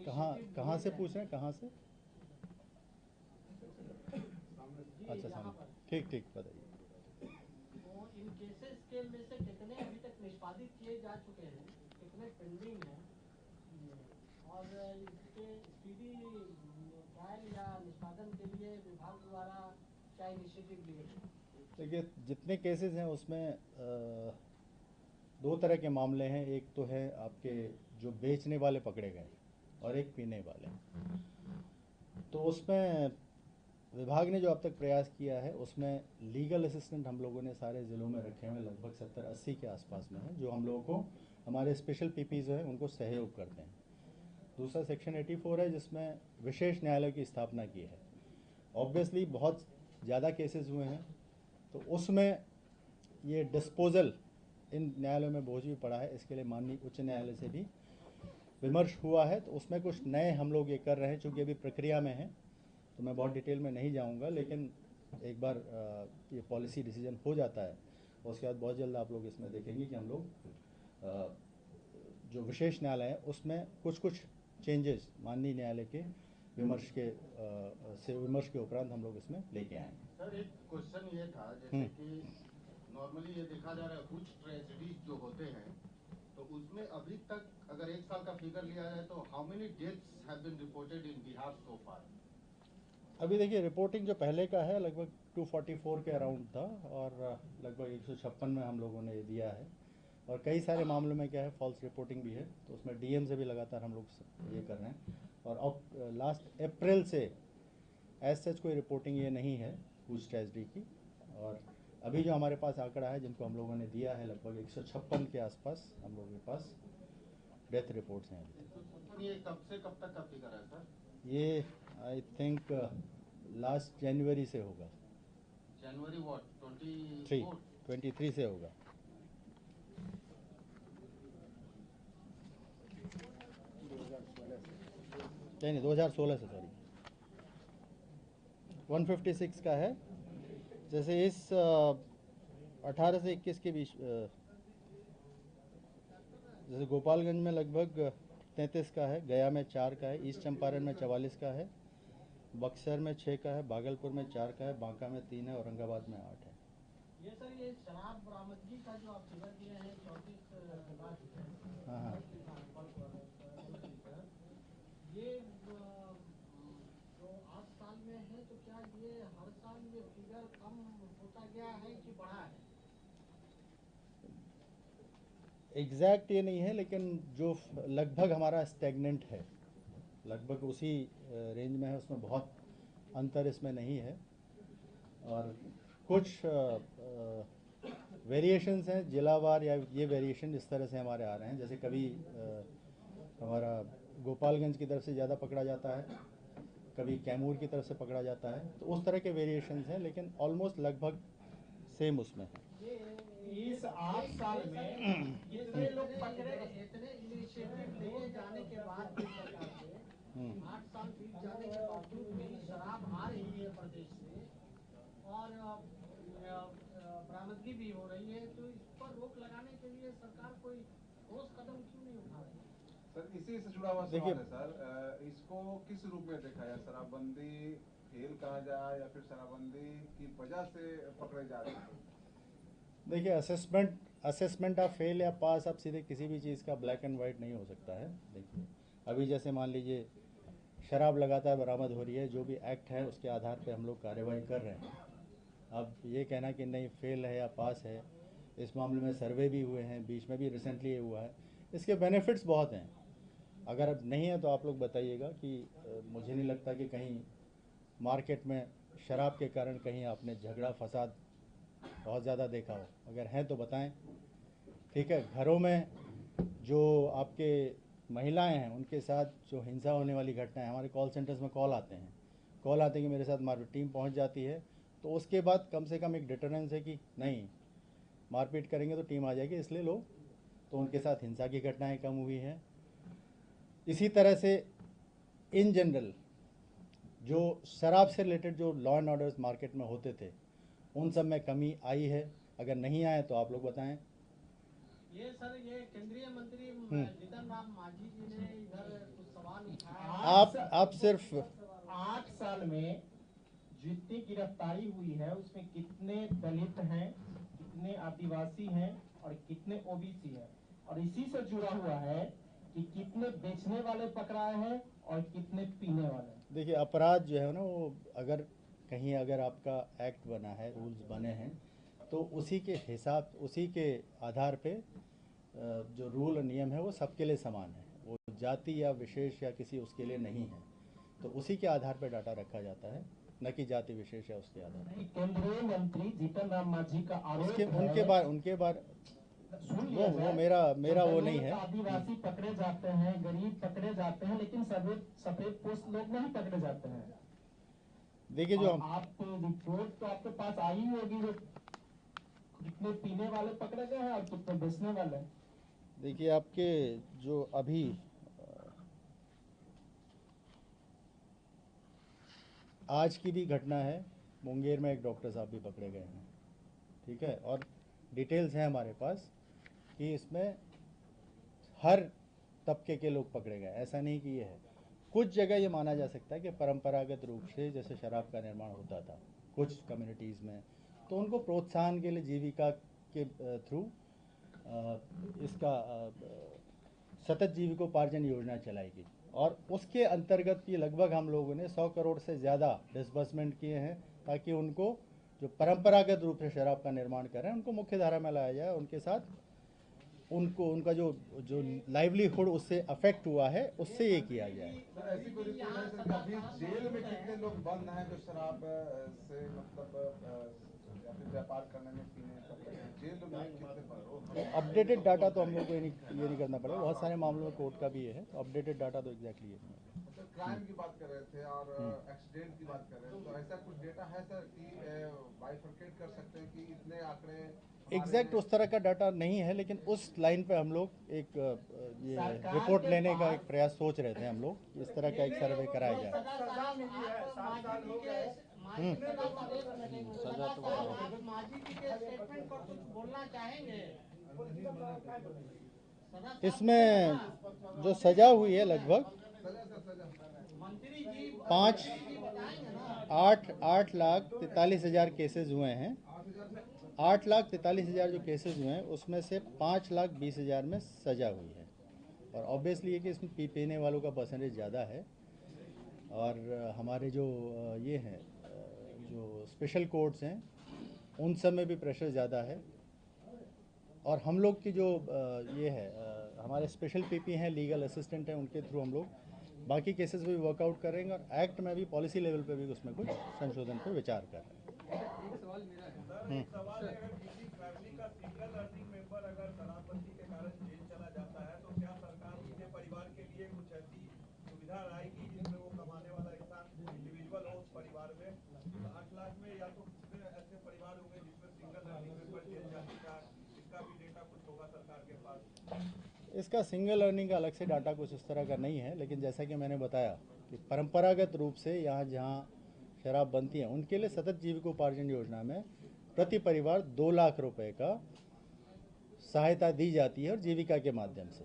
कहाँ से पूछ रहे हैं, कहाँ से? अच्छा सामने, ठीक ठीक, बताइए। तो इन केसेस के में से कितने अभी तक निष्पादित किए जा चुके हैं, कितने पेंडिंग हैं, और इसके स्पीडी ट्रायल या निष्पादन के लिए विभाग द्वारा क्या इनिशिएटिव लिए गए? देखिए, जितने केसेस हैं उसमें दो तरह के मामले हैं। एक तो है आपके जो बेचने वाले पकड़े गए और एक पीने वाले। तो उसमें विभाग ने जो अब तक प्रयास किया है उसमें लीगल असिस्टेंट हम लोगों ने सारे ज़िलों में रखे हुए, लगभग 70-80 के आसपास में हैं, जो हम लोगों को हमारे स्पेशल पीपी जो है उनको सहयोग करते हैं। दूसरा सेक्शन 84 है जिसमें विशेष न्यायालय की स्थापना की है। ऑब्वियसली बहुत ज़्यादा केसेस हुए हैं तो उसमें ये डिस्पोजल इन न्यायालयों में बोझ भी पड़ा है। इसके लिए माननीय उच्च न्यायालय से भी विमर्श हुआ है, तो उसमें कुछ नए हम लोग ये कर रहे हैं। चूँकि अभी प्रक्रिया में है तो मैं बहुत डिटेल में नहीं जाऊंगा, लेकिन एक बार ये पॉलिसी डिसीजन हो जाता है उसके बाद बहुत जल्द आप लोग इसमें देखेंगे कि हम लोग जो विशेष न्यायालय है उसमें कुछ कुछ चेंजेस माननीय न्यायालय के विमर्श के उपरांत हम लोग इसमें लेके आएंगे। सर, एक क्वेश्चन ये था, जैसे कि नॉर्मली ये देखा जा रहा है कुछ ट्रेजेडीज जो होते हैं तो उसमें अभी तक अगर 1 साल का फिगर लिया जाए तो how many deaths have been reported in Bihar so far? अभी देखिए, रिपोर्टिंग जो पहले का है लगभग 244 के अराउंड था और लगभग 156 में हम लोगों ने ये दिया है। और कई सारे मामलों में क्या है, फॉल्स रिपोर्टिंग भी है, तो उसमें डीएम से भी लगातार हम लोग ये कर रहे हैं। और अब लास्ट अप्रैल से एज सच कोई रिपोर्टिंग ये नहीं है कुछ ट्रेजडी की। और अभी जो हमारे पास आंकड़ा है जिनको हम लोगों ने दिया है, लगभग 156 के आसपास हम लोगों के पास डेथ रिपोर्ट्स हैं। ये कब से कब तक का फिगर है सर? ये आई थिंक लास्ट जनवरी से होगा। जनवरी व्हाट 23 से होगा। नहीं 2016 से, सॉरी 156 का है। जैसे इस 18 से 21 के बीच जैसे गोपालगंज में लगभग 33 का है, गया में 4 का है, ईस्ट चंपारण में 44 का है, बक्सर में 6 का है, भागलपुर में 4 का है, बांका में 3 है, औरंगाबाद में 8 है। ये सर, ये शराब बरामदगी का जो आप फिगर दिए हैं 34 लाख, हाँ हाँ, ये जो 8 साल में है तो क्या ये हर साल ये फिगर कम होता गया है कि बढ़ा है? एग्जैक्ट ये नहीं है, लेकिन जो लगभग हमारा स्टैग्नेंट है, लगभग उसी रेंज में है, उसमें बहुत अंतर इसमें नहीं है। और कुछ वेरिएशंस हैं जिलावार, या ये वेरिएशन इस तरह से हमारे आ रहे हैं। जैसे कभी हमारा गोपालगंज की तरफ से ज़्यादा पकड़ा जाता है, कभी कैमूर की तरफ से पकड़ा जाता है, तो उस तरह के वेरिएशंस हैं, लेकिन ऑलमोस्ट लगभग सेम उसमें है। इस 8 साल में कितने लोग पकड़े? इतने इनिशिएटिव लिए जाने के बाद भी सरकार से 8 साल बीत जाने के बावजूद भी शराब आ रही है प्रदेश से और बरामदगी भी हो रही है, तो इस पर रोक लगाने के लिए सरकार कोई ठोस कदम क्यों नहीं उठा रही? सर, इसी से जुड़ा हुआ सवाल है सर, इसको किस रूप में देखा जाए? शराबबंदी फेल कहा जाए या फिर शराबबंदी की वजह से पकड़े जा रहे हैं? देखिए, असेसमेंट ऑफ फेल या पास आप सीधे किसी भी चीज़ का ब्लैक एंड वाइट नहीं हो सकता है। देखिए, अभी जैसे मान लीजिए शराब लगातार बरामद हो रही है, जो भी एक्ट है उसके आधार पे हम लोग कार्रवाई कर रहे हैं। अब ये कहना कि नहीं फेल है या पास है, इस मामले में सर्वे भी हुए हैं, बीच में भी रिसेंटली ये हुआ है, इसके बेनिफिट्स बहुत हैं। अगर अब नहीं है तो आप लोग बताइएगा कि मुझे नहीं लगता कि कहीं मार्केट में शराब के कारण कहीं आपने झगड़ा फसाद बहुत ज़्यादा देखा हो। अगर है तो बताएं। ठीक है, घरों में जो आपके महिलाएं हैं उनके साथ जो हिंसा होने वाली घटनाएं, हमारे कॉल सेंटर्स में कॉल आते हैं कि मेरे साथ मारपीट, टीम पहुंच जाती है, तो उसके बाद कम से कम एक डिटरेंस है कि नहीं मारपीट करेंगे तो टीम आ जाएगी, इसलिए लोग, तो उनके साथ हिंसा की घटनाएं कम हुई हैं। इसी तरह से इन जनरल जो शराब से रिलेटेड जो लॉ एंड ऑर्डर्स मार्केट में होते थे उन सब में कमी आई है। अगर नहीं आए तो आप लोग बताएं। ये सर, ये केंद्रीय मंत्री जीतन राम मांझी जी ने इधर कुछ सवाल उठाया आप सिर्फ 8 साल में जितनी गिरफ्तारी हुई है उसमें कितने दलित हैं, कितने आदिवासी हैं और कितने ओबीसी हैं, और इसी से जुड़ा हुआ है कि कितने बेचने वाले पकड़ाए हैं और कितने पीने वाले। देखिए, अपराध जो है ना, वो अगर कहीं अगर आपका एक्ट बना है, रूल्स बने हैं, तो उसी के हिसाब, उसी के आधार पे जो रूल और नियम है वो सबके लिए समान है। वो जाति या विशेष या किसी उसके लिए नहीं है, तो उसी के आधार पे डाटा रखा जाता है, न कि जाति विशेष या उसके आधार पर। केंद्रीय मंत्री जीतन राम मांझी का आरोप उसके है, उनके बार सुन लिया वो जाए, मेरा वो नहीं दलित है। आदिवासी पकड़े जाते हैं, गरीब पकड़े जाते हैं, लेकिन सफेद पोस्ट लोग नहीं पकड़े जाते हैं। देखिए, जो और आप रिपोर्ट तो आपके पास आई ही होगी, जो कितने पीने वाले पकड़े गए हैं और कितने बेचने वाले। देखिए, आपके जो अभी आज की भी घटना है, मुंगेर में एक डॉक्टर साहब भी पकड़े गए हैं, ठीक है, और डिटेल्स हैं हमारे पास कि इसमें हर तबके के लोग पकड़े गए। ऐसा नहीं कि ये है, कुछ जगह ये माना जा सकता है कि परंपरागत रूप से जैसे शराब का निर्माण होता था कुछ कम्युनिटीज़ में, तो उनको प्रोत्साहन के लिए जीविका के थ्रू इसका सतत जीविकोपार्जन योजना चलाई गई, और उसके अंतर्गत भी लगभग हम लोगों ने 100 करोड़ से ज़्यादा डिसबर्समेंट किए हैं, ताकि उनको जो परंपरागत रूप से शराब का निर्माण कर रहे हैं उनको मुख्य धारा में लाया जाए, उनके साथ उनका जो लाइवलीहुड उससे अफेक्ट हुआ है उससे ये किया जाए। सर ऐसी कोई रिपोर्ट है सर कि अभी जेल में कितने लोग बंद हैं जो शराब से मतलब या फिर व्यापार करने में पीने पकड़े हैं, जेल में कितने पर? अपडेटेड डाटा तो हम लोग को ये नहीं करना पड़ेगा, बहुत सारे मामलों में कोर्ट का भी ये है, तो अपडेटेड डाटा तो एग्जैक्टली ये नहीं है। सर क्राइम की बात कर रहे थे और एक्सीडेंट की बात कर रहे थे, तो ऐसा कुछ डेटा है सर कि बाइफरकेट कर सकते हैं कि इतने आंकड़े एग्जैक्ट उस तरह का डाटा नहीं है, लेकिन उस लाइन पे हम लोग एक ये रिपोर्ट लेने का एक प्रयास सोच रहे थे, हम लोग इस तरह का एक सर्वे कराया जाए। सजा तो आप मांझी जी के स्टेटमेंट पर कुछ बोलना चाहेंगे? इसमें जो सजा हुई है लगभग मंत्री जी 8 लाख 43 हज़ार केसेस हुए हैं। 8 लाख 43 हज़ार जो केसेस हुए हैं उसमें से 5 लाख 20 हज़ार में सजा हुई है, और ऑब्वियसली ये कि इसमें पीने वालों का परसेंटेज ज़्यादा है, और हमारे जो ये हैं जो स्पेशल कोर्ट्स हैं उन सब में भी प्रेशर ज़्यादा है, और हम लोग की जो ये है हमारे स्पेशल पीपी हैं, लीगल असिस्टेंट हैं, उनके थ्रू हम लोग बाकी केसेस भी वर्कआउट करेंगे, और एक्ट में भी पॉलिसी लेवल पे भी उसमें कुछ संशोधन पर विचार कर रहे हैं। एक सवाल मेरा है। सवाल है, अगर किसी फैमिली का सिंगल अर्निंग मेंबर अगर शराबबंदी के कारण जेल चला जाता है, तो क्या सरकार उसके परिवार के लिए कुछ ऐसी सुविधा लाएगी जिसमें वो कमाने वाला इंसान इंडिविजुअल हो उस परिवार में? 8 लाख में या तो कितने ऐसे परिवार होंगे जिसमें सिंगल अर्निंग मेंबर जेल जाने का, इसका भी डेटा कुछ होगा सरकार के पास? इसका सिंगल अर्निंग का अलग से डाटा कुछ इस तरह का नहीं है, लेकिन जैसा कि मैंने बताया कि परंपरागत रूप से यहाँ जहाँ शराब बनती है उनके लिए सतत जीविकोपार्जन योजना में प्रति परिवार 2 लाख रुपए का सहायता दी जाती है, और जीविका के माध्यम से।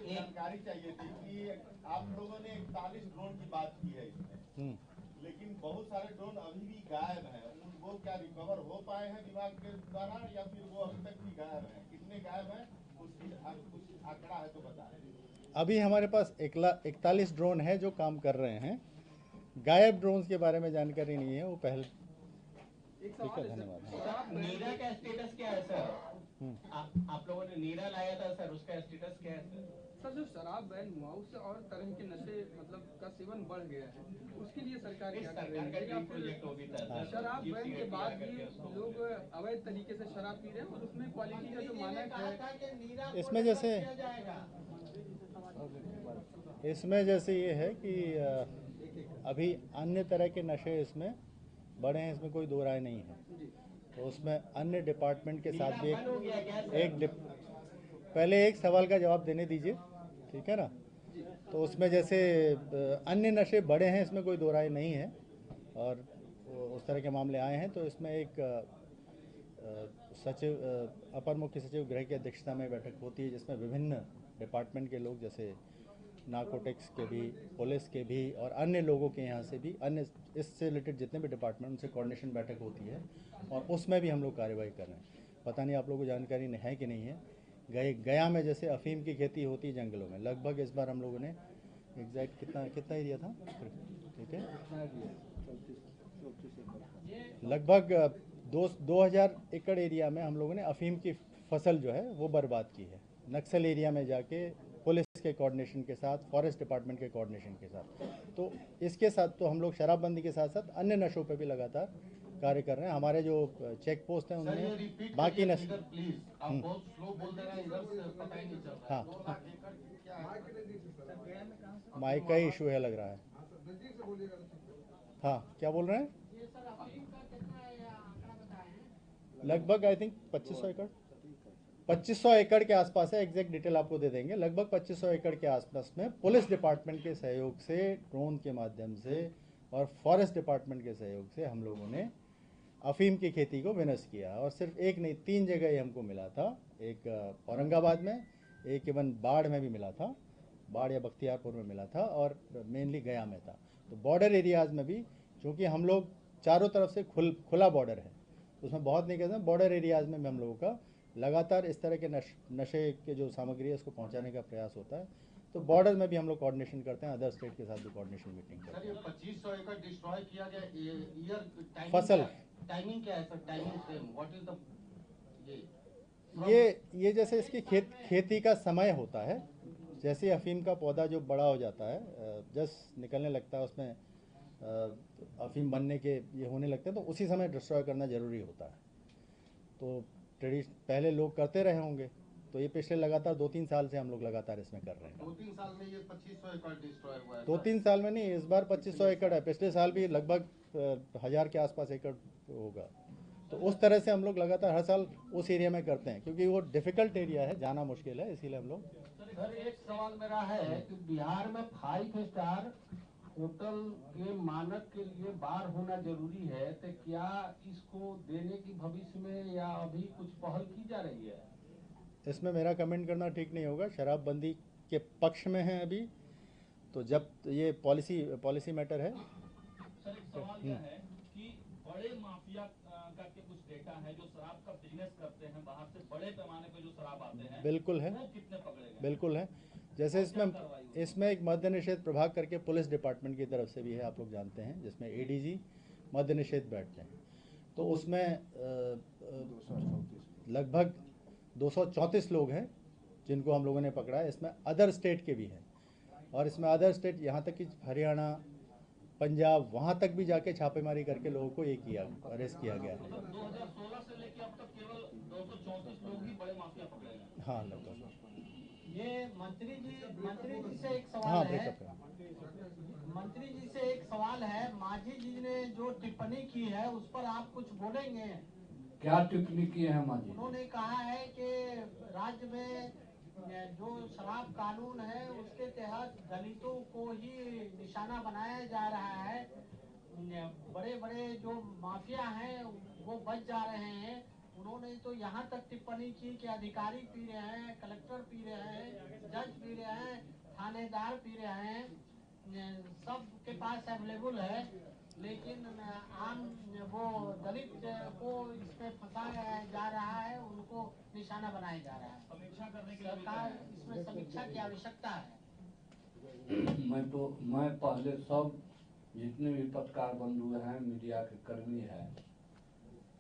जानकारी चाहिए थी कि आप लोगों ने 41 ड्रोन की बात की है इसमें, लेकिन बहुत सारे ड्रोन अभी भी गायब हैं, वो क्या रिकवर हो पाए हैं विभाग के द्वारा या फिर वो अभी तक भी गायब हैं? कितने गायब हैं उसकी कुछ आंकड़ा है तो बताएं। अभी हमारे पास 41 ड्रोन है जो काम कर रहे हैं, गायब ड्रोन्स के बारे में जानकारी नहीं है, वो पहले। ठीक है, धन्यवाद। नीरा का स्टेटस क्या है सर? आप लोगों ने नीरा लाया था सर, उसका स्टेटस क्या है सर? सर जो शराब बैन हुआ उससे और तरह के नशे मतलब का सेवन बढ़ गया है, उसके लिए सरकार क्या कर रही है? या फिर शराब बैन के बाद भी लोग अवैध तरीके से शराब पी रहे हैं, और उसमें क्वालिटी का जो मानक है, इसमें जैसे ये है कि अभी अन्य तरह के नशे इसमें बढ़े हैं, इसमें कोई दो राय नहीं है, तो उसमें अन्य डिपार्टमेंट के साथ भी पहले एक सवाल का जवाब देने दीजिए, ठीक है ना। तो उसमें जैसे अन्य नशे बढ़े हैं, इसमें कोई दो राय नहीं है, और उस तरह के मामले आए हैं, तो इसमें एक सचिव अपर मुख्य सचिव गृह की अध्यक्षता में बैठक होती है, जिसमें विभिन्न डिपार्टमेंट के लोग जैसे नार्कोटिक्स के भी, पुलिस के भी और अन्य लोगों के यहाँ से भी, अन्य इससे रिलेटेड जितने भी डिपार्टमेंट उनसे कोऑर्डिनेशन बैठक होती है और उसमें भी हम लोग कार्रवाई कर रहे हैं। पता नहीं आप लोगों को जानकारी है कि नहीं है, गया में जैसे अफीम की खेती होती है जंगलों में, लगभग इस बार हम लोगों ने एग्जैक्ट कितना एरिया था, ठीक है, लगभग 2000 एकड़ एरिया में हम लोगों ने अफीम की फसल जो है वो बर्बाद की है, नक्सल एरिया में जाके पुलिस के कोऑर्डिनेशन के साथ, फॉरेस्ट डिपार्टमेंट के कोऑर्डिनेशन के साथ। तो इसके साथ तो हम लोग शराबबंदी के साथ साथ अन्य नशों पे भी लगातार कार्य कर रहे हैं। हमारे जो चेक पोस्ट हैं उनमें बाकी नशे, प्लीज आप बहुत स्लो बोल दे रहे हैं, इधर से पता ही नहीं चल रहा है। 2 लाख एकड़ क्या है? माइक का ही इशू है लग रहा है। हाँ, क्या बोल रहे हैं? ये सर अफीम का कितना आंकड़ा बताए हैं? लगभग आई थिंक 2500 एकड़, 2500 एकड़ के आसपास है, एग्जैक्ट डिटेल आपको दे देंगे। लगभग 2500 एकड़ के आसपास में पुलिस डिपार्टमेंट के सहयोग से, ड्रोन के माध्यम से और फॉरेस्ट डिपार्टमेंट के सहयोग से हम लोगों ने अफीम की खेती को विनष्ट किया। और सिर्फ एक नहीं, 3 जगह ही हमको मिला था, एक औरंगाबाद में, एक इवन बाढ़ में भी मिला था, बाढ़ या बख्तियारपुर में मिला था, और मेनली गया में था। तो बॉर्डर एरियाज़ में भी, चूँकि हम लोग चारों तरफ से खुला बॉर्डर है, उसमें बहुत नहीं कहते हैं, बॉर्डर एरियाज़ में भी हम लोगों का लगातार इस तरह के नशे के जो सामग्री है उसको पहुंचाने का प्रयास होता है। तो बॉर्डर में भी हम लोग कोऑर्डिनेशन करते हैं, अदर स्टेट के साथ भी कोऑर्डिनेशन मीटिंग करते सर ये 2500 एकड़ डिस्ट्रॉय किया गया, ईयर फसल। टाइमिंग क्या है sir? Timing frame what is the ये जैसे इसकी खेती का समय होता है, जैसे अफीम का पौधा जो बड़ा हो जाता है, जस्ट निकलने लगता है, उसमें अफीम बनने के ये होने लगते हैं, तो उसी समय डिस्ट्रॉय करना ज़रूरी होता है। तो पहले लोग करते रहे होंगे, तो ये पिछले लगातार 2-3 साल से हम लोग लगातार इसमें कर रहे हैं। 2-3 साल में ये 2500 एकड़ डिस्ट्रॉय हुआ है? 2-3 साल में नहीं, इस बार 2500 एकड़ है, पिछले साल भी लगभग 1000 के आसपास एकड़ होगा। तो उस तरह से हम लोग लगातार हर साल उस एरिया में करते हैं, क्योंकि वो डिफ़िकल्ट एरिया है, जाना मुश्किल है, इसीलिए हम लोग। सर एक सवाल मेरा है कि बिहार में 5 स्टार होटल के मानक के लिए बार होना जरूरी है, तो क्या इसको देने की भविष्य में या अभी कुछ पहल की जा रही है? इसमें मेरा कमेंट करना ठीक नहीं होगा, शराबबंदी के पक्ष में है अभी, तो जब ये पॉलिसी मैटर है। सर एक सवाल यह है कि बड़े माफिया का के कुछ डेटा है जो शराब का बिजनेस करते हैं, बाहर से बड़े पैमाने पे जो शराब आते हैं, बिल्कुल है, वो कितने पकड़े गए? बिल्कुल है। जैसे इसमें एक मद्य निषेध प्रभाग करके पुलिस डिपार्टमेंट की तरफ से भी है, आप लोग जानते हैं, जिसमें एडीजी मद्य निषेध बैठते हैं। तो उसमें लगभग 234 लोग हैं जिनको हम लोगों ने पकड़ा है। इसमें अदर स्टेट के भी हैं, और इसमें अदर स्टेट यहाँ तक कि हरियाणा, पंजाब, वहाँ तक भी जाके छापेमारी करके लोगों को अरेस्ट किया गया है। 2016 से लेकर अब तक केवल 234 लोग ही बड़े माफिया पकड़े गए। हाँ, लगभग। ये मंत्री जी से एक हाँ, सवाल है। ब्रेकअप है। मंत्री जी से एक सवाल है, मांझी जी ने जो टिप्पणी की है उस पर आप कुछ बोलेंगे? क्या टिप्पणी की है मांझी? उन्होंने कहा है कि राज्य में जो शराब कानून है उसके तहत दलितों को ही निशाना बनाया जा रहा है, बड़े बड़े जो माफिया हैं वो बच जा रहे हैं। उन्होंने तो यहाँ तक टिप्पणी की कि अधिकारी पी रहे हैं, कलेक्टर पी रहे हैं, जज पी रहे हैं, थानेदार पी रहे हैं, सब के पास अवेलेबल है, लेकिन आम वो दलित को इसमें फंसाया जा रहा है, उनको निशाना बनाया जा रहा है। समीक्षा करने के लिए सरकार इसमें समीक्षा की आवश्यकता है। मैं पहले सब जितने भी पत्रकार बंधु हैं, मीडिया के कर्मी हैं,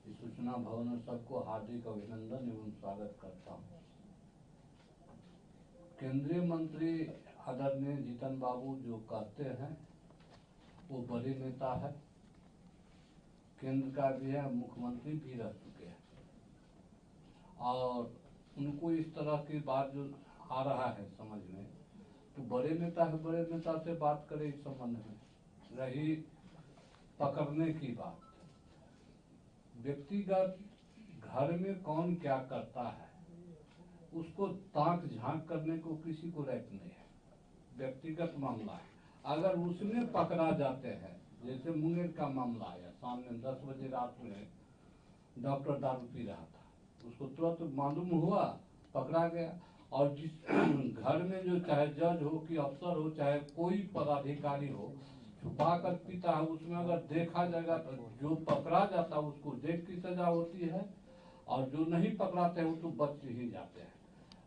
इस सूचना भवन में सबको हार्दिक अभिनंदन एवं स्वागत करता हूँ। केंद्रीय मंत्री आदरणीय जीतन बाबू जो कहते हैं वो बड़े नेता है, केंद्र का भी है, मुख्यमंत्री भी रह चुके हैं, और उनको इस तरह की बात जो आ रहा है समझ में, तो बड़े नेता है, बड़े नेता से बात करें इस संबंध में। रही पकड़ने की बात, व्यक्तिगत घर में कौन क्या करता है उसको ताक झांक करने को किसी को राइट नहीं है, व्यक्तिगत मामला है। अगर उसमें पकड़ा जाते हैं, जैसे मुंगेर का मामला आया, सामने 10 बजे रात में डॉक्टर दारू पी रहा था, उसको तुरंत मालूम हुआ, पकड़ा गया, और जिस घर में जो चाहे जज हो कि अफसर हो चाहे कोई पदाधिकारी हो छुपा कर पीता है, उसमें अगर देखा जाएगा तो जो पकड़ा जाता है उसको जेल की सजा होती है और जो नहीं पकड़ाते हैं वो तो बच ही जाते हैं।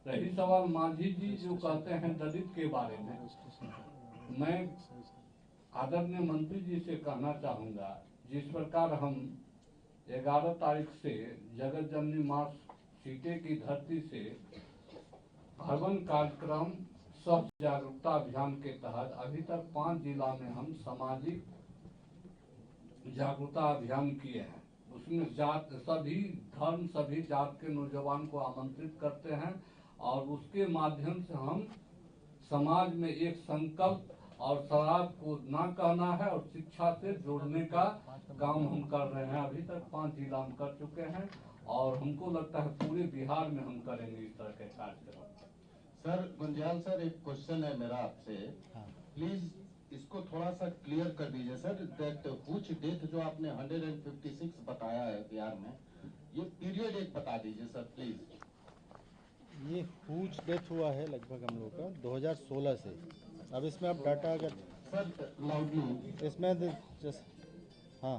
रही सवाल मांझी जी जो कहते हैं दलित के बारे में, मैं आदरणीय मंत्री जी से कहना चाहूँगा, जिस प्रकार हम 11 तारीख से जगत जननी मां सीटे की धरती से हवन कार्यक्रम स्वास्थ्य जागरूकता अभियान के तहत अभी तक 5 जिला में हम सामाजिक जागरूकता अभियान किए हैं। उसमें जात सभी धर्म सभी जात के नौजवान को आमंत्रित करते हैं और उसके माध्यम से हम समाज में एक संकल्प और शराब को ना कहना है और शिक्षा से जोड़ने का काम हम कर रहे हैं। अभी तक 5 जिला हम कर चुके हैं और हमको लगता है पूरे बिहार में हम करेंगे इस तरह के कार्यक्रम। सर गुंजाल सर, एक क्वेश्चन है मेरा आपसे, प्लीज इसको थोड़ा सा क्लियर कर दीजिए सर। दैट हुच डेथ जो आपने 156 बताया है बिहार में, ये पीरियड एक बता दीजिए सर प्लीज। ये हुच डेथ हुआ है लगभग हम लोग का 2016 से। अब इसमें आप डाटा अगर सर लाउडली इसमें हाँ